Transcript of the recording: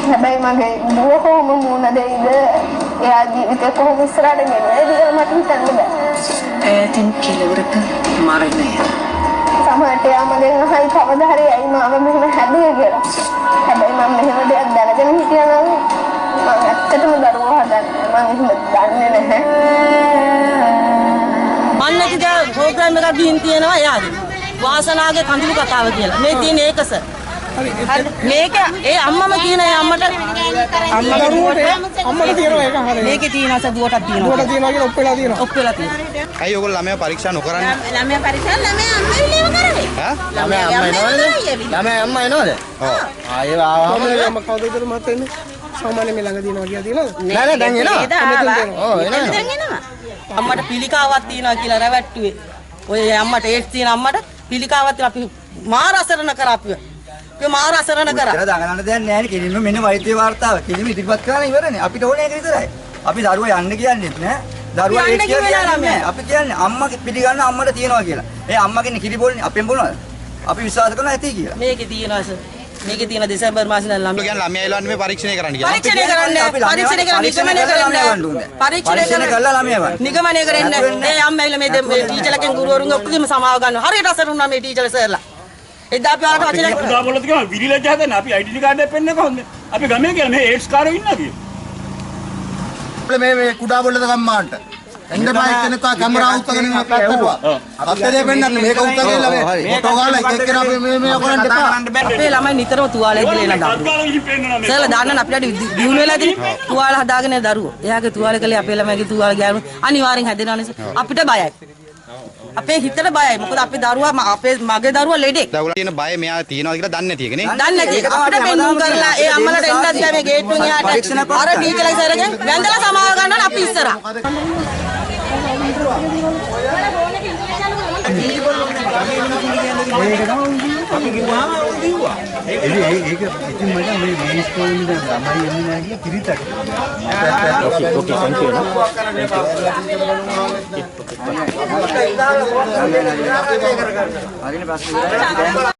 හැබැයි මගේ දුව කොහොම මුණ දෙයිද එයා ජීවිතේ කොහොම ඉස්සරහට ගෙනියයිද කියලා මට හිතන්න බෑ. ඈතින් කෙලවරක මරණය. සමහරට එයා මගෙන් අහයි කවදා හරි ඇයි මාව මෙහෙම හැදුවේ කියලා. හැබැයි මම මෙහෙම දෙයක් දැනගෙන හිටියා නම් මම ඇත්තටම දරුවෝ හදන්නේ මම එහෙම දන්නේ නැහැ. මන්නකිට ප්‍රෝග්‍රෑම් එකක් ගිහින් තියෙනවා එයාගේ. වාසනාගේ කඳුළු කතාව කියලා. මේ තියෙන ඒකස. මේක ඒ අම්මම කියන ඒ අම්මට අම්මට තියෙනවා ඒක හරියට. මේකේ තියෙනවා සදුවටක් තියෙනවා. දුවට තියෙනවා කියලා ඔප්පෙලා තියෙනවා. ඔක්කොලා තියෙනවා. ඇයි ඔයගොල්ලෝ ළමයා පරීක්ෂා නොකරන්නේ? ළමයා පරීක්ෂා ළමයා අම්මා ඉල්ලීම කරන්නේ. ඈ? ළමයා අම්මා එනවද? ළමයා අම්මා එනවද? ඔව්. ආයේ ආවම අම්මා කවුද මත එන්නේ? සාමාන්‍ය මේ ළඟ දිනවා කියලා තියෙනවද? නෑ නෑ දැන් එනවා. ඔව් එනවා. දැන් එනවා. අම්මට පිළිකාවක් තියෙනවා කියලා රැවට්ටුවේ. ඔය අම්මට ඒඩ්ස් තියෙන අම්මට පිළිකාවක් තියෙන අපි මාර අසරණ කරා අපි. ඒ මාර අසරණ කරා. ඒතර දඟලන්න දෙයක් නැහැ නේ. කිලින්ම මෙන්න වෛද්‍ය වාර්තාව. කිලිම ඉදිරිපත් කරලා ඉවරනේ. අපිට ඕනේ ඒක විතරයි. අපි දරුවා යන්න කියන්නේත් නෑ. දරුවා ඒක කියන්නේ නෑ. අපි කියන්නේ අම්මා පිළිගන්න අම්මට තියනවා කියලා. ඒ අම්මගෙන් කිරි බොන්නේ අපෙන් බොනවද? අපි විශ්වාස කරනවා ඇති කියලා. මේකේ තියෙනවා සර්. මේකේ තියෙන දෙසැම්බර් මාසේ නම් ළමයි කියන්නේ ළමයා එලවන්නේ මේ පරීක්ෂණය කරන්න කියලා. පරීක්ෂණය කරන්න පරීක්ෂණය කරලා ළමයා වань. නිගමනය කරන්න. ඒ අම්මා ඇවිල්ලා මේ ටීචර්ලගෙන් ගුරුවරුන් ඔක්කොගෙම සමාව ගන්නවා. හරියට අසරුණා මේ ටීචර්ලා සර්ලා. එදා අපි ආවට වචන පුතා බොලද කියනවා විරිලජ්ජ හදන්න අපි ඩෙන්ටි කාඩ් එක පෙන්නන්නේ කොහොමද? අපි ගමේ කියලා මේ ඒඩ්ස් කාරයෝ ඉන්නවා කියලා. මේ කුඩා බොල්ලද ගම්මාන්ට. එන්න බයි කෙනෙක් කැමරා උත්තගෙන ඉන්න පැත්තටුවා. අපේ වෙන්නන්න මේක උත්තගෙන ඉන්න මේ ෆොටෝ ගාලා එක එක අපි මේ කරන්න එපා. අපේ ළමයි නිතරම තුවාලයක් ගලේලා දානවා. සර්ලා දාන්න අපිට දියුණු වෙලා තියෙන්නේ තුවාල හදාගෙන දරුවෝ. එයාගේ තුවාල කලේ අපේ ළමයිගේ තුවාල ගෑනු අනිවාර්යෙන් හැදෙනවනේ සර්. අපිට බයයි. අපේ හිතට බයයි. මොකද අපේ දරුවා අපේ මගේ දරුවා ලෙඩෙක්. දවුලා තියෙන බය මෙයා තියනවා කියලා දන්නේ නැති එකනේ. දන්නේ නැති. අපිට පෙන්නුම් කරලා ඒ අම්මලාට එන්නත් බෑ මේ ගේට්ටුවෙන් එහාට. අර ටීචර්ලා සරගෙන වැඳලා සමාව ගන්නවා අපි ඉස්සරහා. අපි කිව්වම කිව්වා. ඒක ඉතින් මට මේ ඉස්කෝලේ ඉඳන් ළමයි එන්නේ නැහැ කියලා කිරිතක්. ඕකේ thank you. හරිනේ ප්‍රශ්න ඉවරයි.